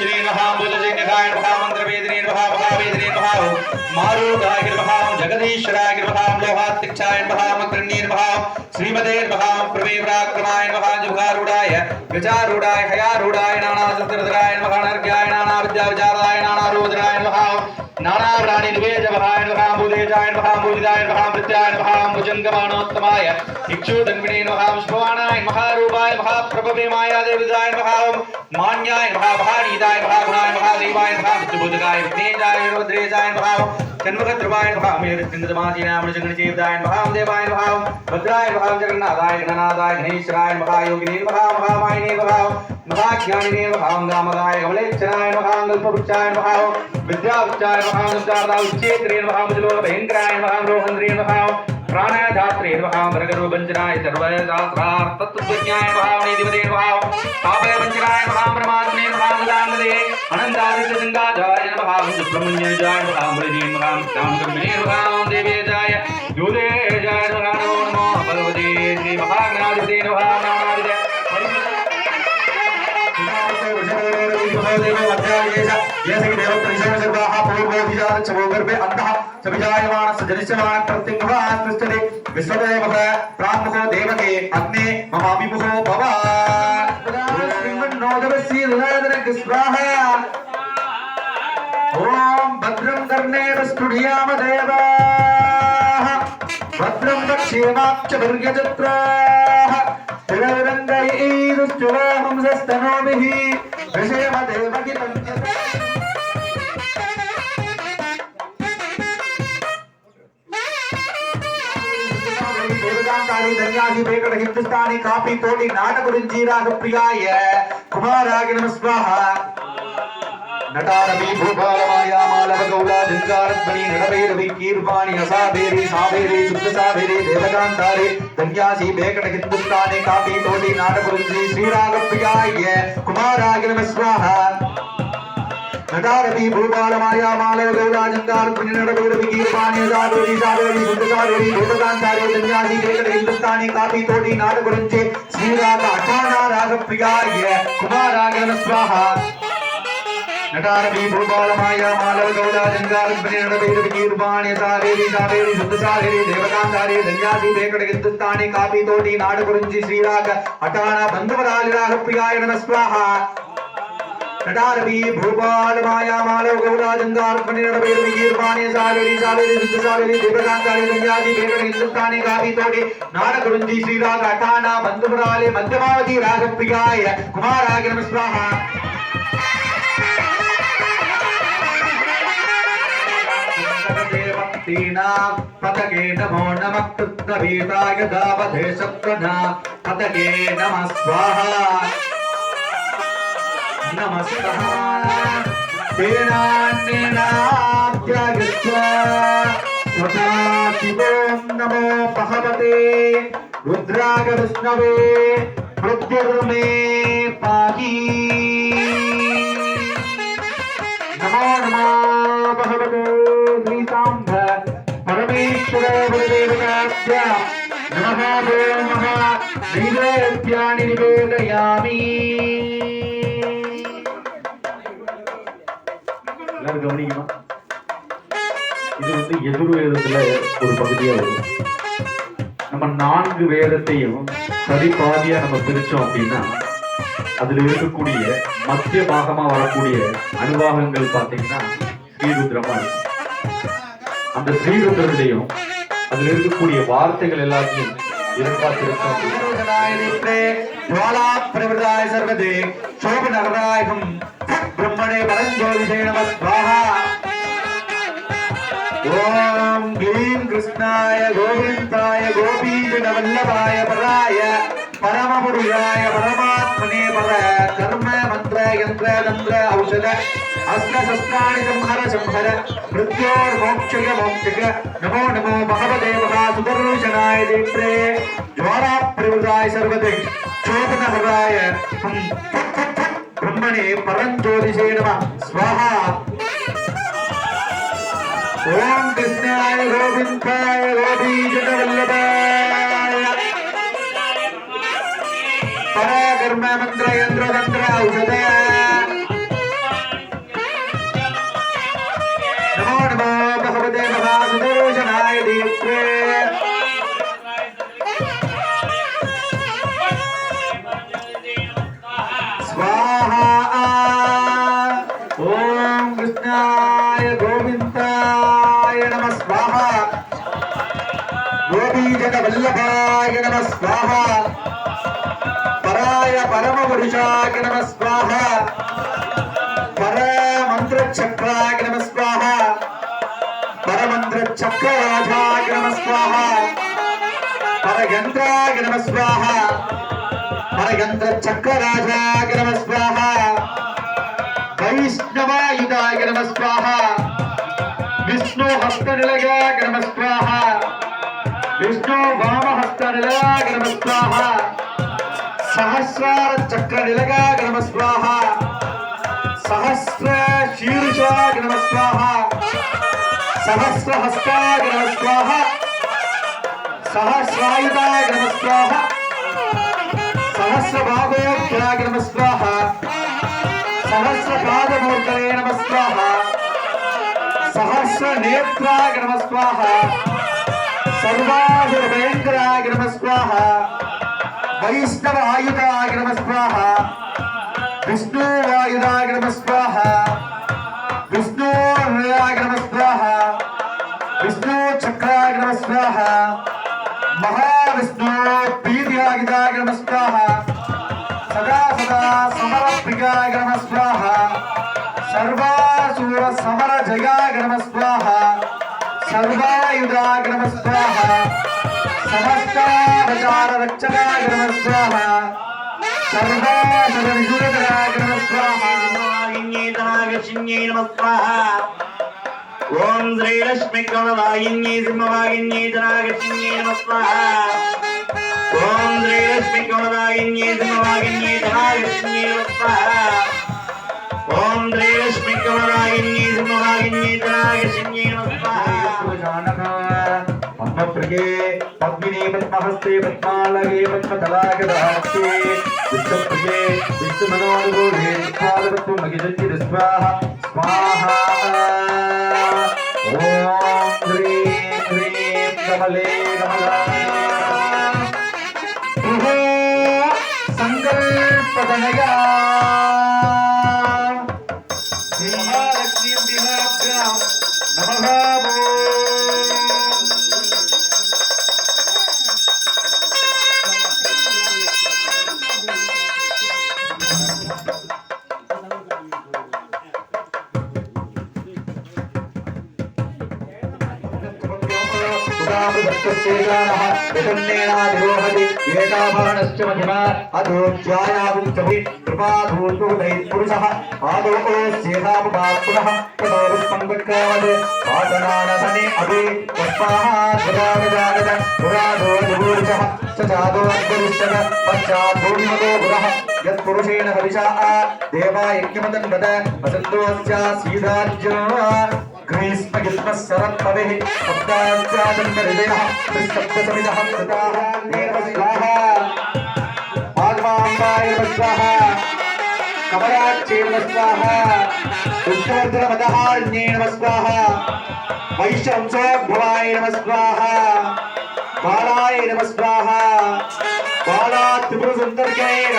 भूषणे नमः भूतजन्यकाय नमः मंत्रवेदिने नमः महावेदिने नमः मारूढाय नमः जगदीश्वराय नमः लोहात्तिक्षाय नमः मकरण्ये नमः श्रीमते नमः प्रवेवराक्रमाय नमः जुगारूढाय गजारूढाय हयारूढाय नानासत्रधराय नमः नर्ग्याय नानाविद्याविचाराय नानारोधराय नमः नानावराणि निवेदवहाय नमः भूतेजाय नमः भूजिदाय नमः मृत्याय नमः भुजङ्गमानोत्तमाय इक्षुदन्विने नमः विष्णुवाणाय महारूपाय महाप्रभवे मायादेविदाय नमः मान्याय नमः भारीदाय नमः गुणाय महादेवाय नमः विष्णुबुद्धकाय विघ्नेशाय रुद्रेशाय नमः जन्मकर्तृवाय नमः मेरुस्कन्दमादीनामृजगणचेताय नमः देवाय नमः भद्राय नमः जगन्नाथाय गणनाथाय गणेश्वराय नमः योगिने नमः महामायिने नमः महाज्ञानिने नमः गामगाय कमलेक्षणाय नमः कल्पवृक्षाय नमः विद्यावृक्षाय नमः विद्यार्था उच्चेत्रे नमः मुजलोभयङ्कराय नमः रोहन्द्रे नमः प्राणाधात्रे नमः भरगरूपञ्जनाय सर्वशास्त्रार्थतत्त्वज्ञाय नमः निधिपते नमः पापयवञ्चनाय नमः ब्रह्मात्मने नमः गदाङ्गदे अनन्तादित्यजङ्गाजाय नमः सुब्रह्मण्यजाय नमः मुरलीने नमः श्यामकर्मिणे नमः देवेजाय दूतेजाय नमः नमो नमो भगवते श्री महागणाधिपते नमः नानाविध प्रामुखो देवके अग्ने ममाभिमुखो भवान् ओम भद्रं कर्णेन स्फुटयाम देवाः भद्रं पश्येमाच्च भर्गजत्राः स्थिररङ्गैरुश्चुराहंसस्तनोभिः विषेम देवकी धन्यासी बेकड़ हिंदुस्तानी काफी तोड़ी नाटक रुंजीराग प्रियाय कुमाराय नमः स्वाहा नटारवी भूपाल माया मालव गौला जंगारध्वनि नडभैरवी कीर्वाणि असाभेरी साभेरी शुद्धसाभेरी देवकांतारे धन्यासी बेकड़ हिंदुस्तानी काफी तोड़ी नाटक रुंजी श्रीराग प्रियाय कुमाराय नमः स्वाहा नटारवी भूपाल माया मालव गौला जंगारध्वनि नडभैरवी कीर्वाणि असाभेरी साभेरी शुद्धसाभेरी देवकांतारे धन्यासी बेकड़ हिंदुस्तानी काफी तोड़ी नाटक रुंजी श्रीराग अठाना राग प्रियाय कुमाराय नमः स्वाहा नटारवी भूपाल माया मालव गौला जंगारध्वनि नडभैरवी कीर्वाणि असाभेरी साभेरी शुद्धसाभेरी देवकांतारे धन्यासी बेकड़ हिंदुस्तानी काफी तोड़ी नाटक रुंजी श्रीराग अठाना बंधुवराज राग प्रियाय नमः स्वाहा नटारवी भूपाल माया मालव गौला जंगारध्वनि नडभैरवी कीर्वाणि असाभेरी साभेरी शुद्धसाभेरी देवकांतारे धन्यासी बेकड़ हिंदुस्तानी काफी तोड़ी नाटक रुंजी श्रीराग अठाना बंधुवराज मध्यमावती राग प्रियाय कुमाराय नमः स्वाहा पतके नमो नमः कृतवीताय दावधे शत्रना पतके नमः स्वाहा नमस्कार तेनान्नेनाप्यायस्वा तथा शिवों नमो भगवते रुद्राय विष्णवे मृत्युर्मे पाहि नमो नमो भगवते श्रीसाम्ब परमेश्वर गुरुदेवताभ्य नमः नमः नैवेद्यानि निवेदयामि எல்லாரும் கவனிக்கணும் இது எதிர்வேதத்துல ஒரு பகுதியா வரும் நம்ம 4 வேதத்தையும் சரிபாதியா நம்ம பிரிச்சோம் அப்படின்னா அதுல இருக்கக்கூடிய மத்திய பாகமா வரக்கூடிய அனுபாகங்கள் பாத்தீங்கன்னா ஸ்ரீருத்ரமா இருக்கும் அந்த ஸ்ரீருத்ரத்திலையும் அதுல இருக்கக்கூடிய வார்த்தைகள் எல்லாத்தையும் இரண்டா திருத்தம் ब्रह्मणे परञ्ज्योतिषे नमः स्वाहा ओम क्लीं कृष्णाय गोविन्दाय गोपीजनवल्लभाय पराय परमपुरुषाय परमात्मने पर कर्म मंत्र यंत्र तंत्र औषध अस्त्र शस्त्राणि संहर संहर मृत्योर्मोक्षय मोक्षय नमो नमो भगवते महासुदर्शनाय दीप्रे ज्वाला प्रवृताय सर्वते चोदनहराय ब्रह्मणे परञ्ज्योतिषे नमः स्वाहा ओम कृष्णाय गोविन्दाय गोपीजनवल्लभाय पराकर्म मंत्र यंत्र तंत्र औषध सुदे महा सुदर्शनाय दीप्ते स्वाहा ओम कृष्णाय गोविंदाय नमः स्वाहा गोपी जन वल्लभाय नमः स्वाहा पराय परम पुरुषाय नमः स्वाहा पर मंत्र चक्राय नमः स्वाहा पर मंत्र चक्र राजाय नमः स्वाहा पर यंत्राय नमः स्वाहा पर यंत्र चक्र राजाय नमः स्वाहा वैष्णवायुधाय नमः स्वाहा विष्णु हस्त निलयाय नमः स्वाहा विष्णु वाम हस्त निलयाय नमः स्वाहा सहस्रार चक्र निलयाय नमः स्वाहा सहस्र शीर्षाय नमः स्वाहा सहस्र हस्ताय नमः स्वाहा सहस्रायुधाय नमः स्वाहा सहस्र भागोभ्याय नमः स्वाहा सहस्र पादमूर्तये नमः स्वाहा सहस्र नेत्राय नमः स्वाहा सर्वासुर भयंकराय नमः स्वाहा वैष्णव आयुधाय नमः स्वाहा विष्णु आयुधाय नमः स्वाहा विष्णु हृदयाय नमः स्वाहा विष्णु चक्राय नमः स्वाहा महाविष्णु पीठ्यायुधाय नमः स्वाहा सदा सदा समर प्रियाय नमः स्वाहा सर्वासुर समर जयाय नमः स्वाहा सर्वायुधाय नमः स्वाहा समस्तावतार रक्षकाय नमः स्वाहा सर्वासुर निषूदकाय नमः स्वाहा नागिन्ये नमः स्वाहा ओम श्री लक्ष्मी कमलायिन्ये सिंहवागिन्ये नागिन्ये नमः स्वाहा ओम श्री लक्ष्मी कमलायिन्ये सिंहवागिन्ये नागिन्ये नमः स्वाहा ओम श्री लक्ष्मी कमलायिन्ये सिंहवागिन्ये नागिन्ये नमः स्वाहा पद्मप्रिये पद्मिनी पद्महस्ते पद्मालये पद्मकलागदास्ते विष्णुप्रिये विष्णुमनोनुकूले पादपद्ममगिजन्ति स्वाहा स्वाहा ओम ह्रीं ह्रीं कमले कमलाय संकल्पतनया महालक्ष्मीं दिवाभ्यां नमः पुरुषेण हविषा देवा यज्ञमदन् वद वसन्तोऽस्या सीधार्जुनो ग्रीष्मगिल्मः शरत्पवेः शब्दास्यादन्तहृदयः त्रिशब्दसमिदः कृताः देवस्वाहा आगमाम्बाय नमः स्वाहा कमलाक्षे नमः स्वाहा उत्तरद्रमदहार्ण्ये नमः स्वाहा वैशंसोद्भवाय नमः स्वाहा बालाय नमः स्वाहा बाला त्रिपुरसुन्दर्यै